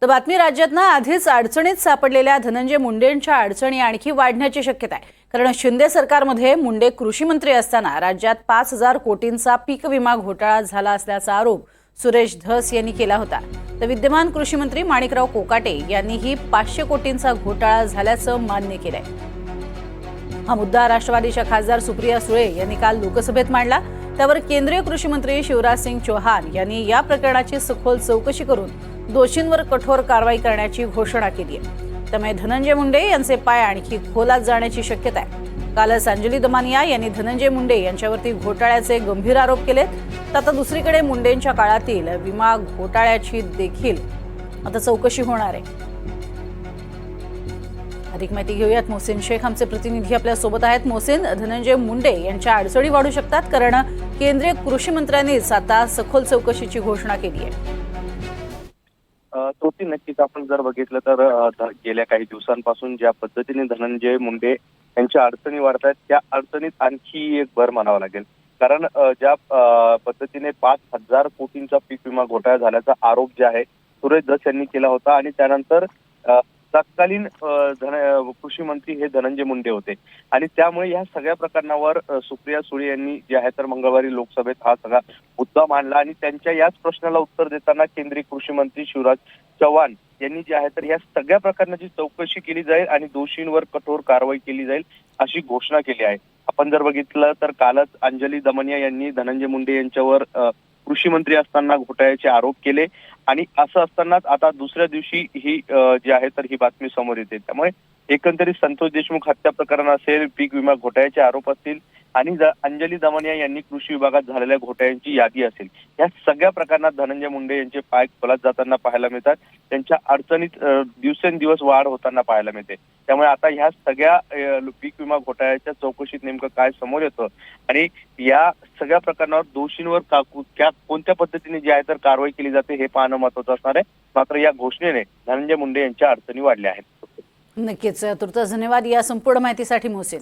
तर बातमी राज्यातना आधीच अडचणीत सापडलेल्या धनंजय मुंडेंच्या अडचणी आणखी वाढण्याची शक्यता आहे। कारण शिंदे सरकारमध्ये मुंडे कृषी मंत्री असताना राज्यात 5,000 कोटींचा पीक विमा घोटाळा झाला असल्याचा आरोप सुरेश धस यांनी केला होता। तर विद्यमान कृषी मंत्री माणिकराव कोकाटे यांनीही 500 कोटींचा घोटाळा झाल्याचं मान्य केलंय। हा मुद्दा राष्ट्रवादीच्या खासदार सुप्रिया सुळे यांनी काल लोकसभेत मांडला। त्यावर केंद्रीय कृषी मंत्री शिवराज सिंग चौहान यांनी या प्रकरणाची सखोल चौकशी करून दोषींवर कठोर कारवाई करण्याची घोषणा केली आहे। त्यामुळे धनंजय मुंडे यांचे पाय आणखी खोलात जाण्याची शक्यता आहे। कालच अंजली दमानिया यांनी धनंजय मुंडे यांच्यावरती घोटाळ्याचे गंभीर आरोप केलेत। तर आता दुसरीकडे मुंडेंच्या काळातील विमा घोटाळ्याची देखील आता चौकशी होणार आहे। अधिक माहिती घेऊयात। मोहसिन शेख आमचे प्रतिनिधी आपल्या सोबत आहेत। मोहसिन, धनंजय मुंडे यांच्या अडचणी वाढू शकतात कारण केंद्रीय कृषी मंत्र्यांनीच आता सखोल चौकशीची घोषणा केली आहे। तो नक्कीच आपण जर बघितलं तर गेल्या काही दिवसांपासून ज्या पद्धतीने धनंजय मुंडे यांच्या अडचणी वाढतात त्या अडचणीत आणखी एक भर मानावा लागेल। कारण ज्या पद्धतीने 5,000 कोटींचा पीक विमा घोटाळा झाल्याचा आरोप जे आहे सुरेश धस यांनी केला होता आणि त्यानंतर तत्कालीन कृषी मंत्री हे धनंजय मुंडे होते आणि त्यामुळे या सगळ्या प्रकरणावर सुप्रिया सुळे यांनी जे आहे तर मंगळवारी लोकसभेत हा सगळा मुद्दा मांडला आणि त्यांच्या याच प्रश्नाला उत्तर देताना केंद्रीय कृषी मंत्री शिवराज चौहान यांनी जे आहे तर या सगळ्या प्रकरणाची चौकशी केली जाईल आणि दोषींवर कठोर कारवाई केली जाईल अशी घोषणा केली आहे। आपण जर बघितलं तर कालच अंजली दमनिया यांनी धनंजय मुंडे यांच्यावर कृषी मंत्री असताना घोटाळ्याचे आरोप केले आणि असं असतानाच आता दुसऱ्या दिवशी ही जी आहे तर ही बातमी समोर येते। त्यामुळे एकंदरीत संतोष देशमुख हत्या प्रकरण असेल, पीक विमा घोटाळ्याचे आरोप असतील आणि अंजली दमनिया यांनी कृषी विभागात झालेल्या घोटाळ्यांची यादी असेल, या सगळ्या प्रकरणात धनंजय मुंडे यांचे पाय खोलात जाताना पाहायला मिळतात। त्यांच्या अडचणीत दिवसेंदिवस वाढ होताना पाहायला मिळते। त्यामुळे आता ह्या सगळ्या पीक विमा घोटाळ्याच्या चौकशीत नेमकं काय समोर येतं आणि या सगळ्या प्रकरणावर दोषींवर कोणत्या पद्धतीने जी आहे तर कारवाई केली जाते हे पाहणं महत्त्वाचं असणार आहे। मात्र या घोषणेने धनंजय मुंडे यांच्या अडचणी वाढल्या आहेत। नक्कीच तुर्तास धन्यवाद या संपूर्ण माहितीसाठी मोहसिन।